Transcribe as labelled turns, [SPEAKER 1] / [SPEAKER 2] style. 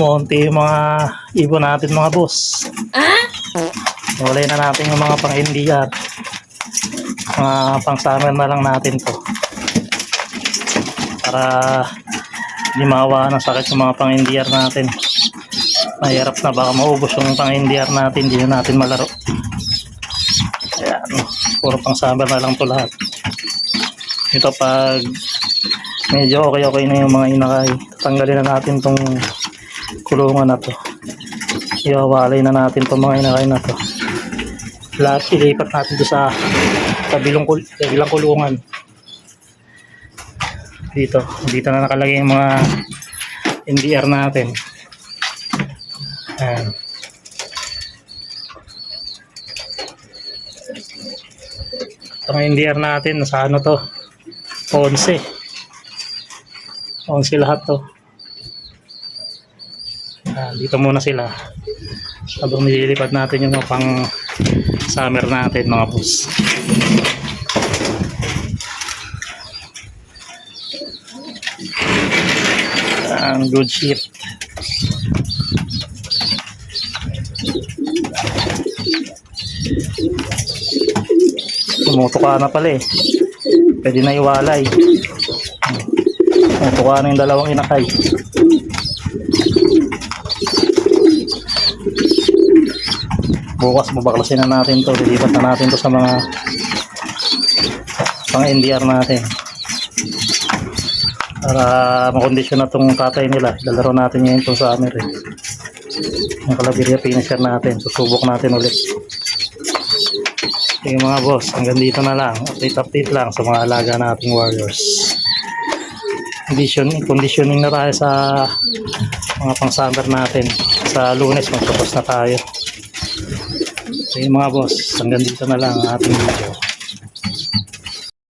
[SPEAKER 1] Monte yung mga ibon natin mga boss. Walay na natin yung mga pang NDR. Mga pang summer na lang natin to. Para hindi mawawala ng sakit yung mga pang NDR natin. Mahirap na baka maubos yung pang NDR natin, hindi na natin malaro. Ayan, puro pang summer na lang to lahat. Ito pag medyo okay na yung mga inakay, tanggalin na natin tong kulungan na to. Iwawalay na natin tong mga inakay na to. Lahat ilipat natin to sa kabilang kulungan. Dito na nakalagay yung mga NDR natin. Ayan. Ito mga NDR natin, nasa ano to? 11 lahat to. Dito muna sila habang nililipat natin yung mga pang summer natin mga boss. Ang good shit. Tumutuka na pala eh. Pwede na iwalay. Tumutuka na yung dalawang inakay. Bukas babaklasin na natin to. Lilipat na natin to sa mga pang NDR natin. Para makondisyon na itong tatay nila. Lalaro natin ngayon itong summer eh. Yung Calaveria finisher natin. Susubok natin ulit. Sige mga boss, hanggang dito na lang. Update lang sa mga alaga nating warriors. Conditioning na tayo sa mga pang summer natin. Sa Lunes magpapos na tayo. Sige mga boss, hanggang dito na lang ang ating video.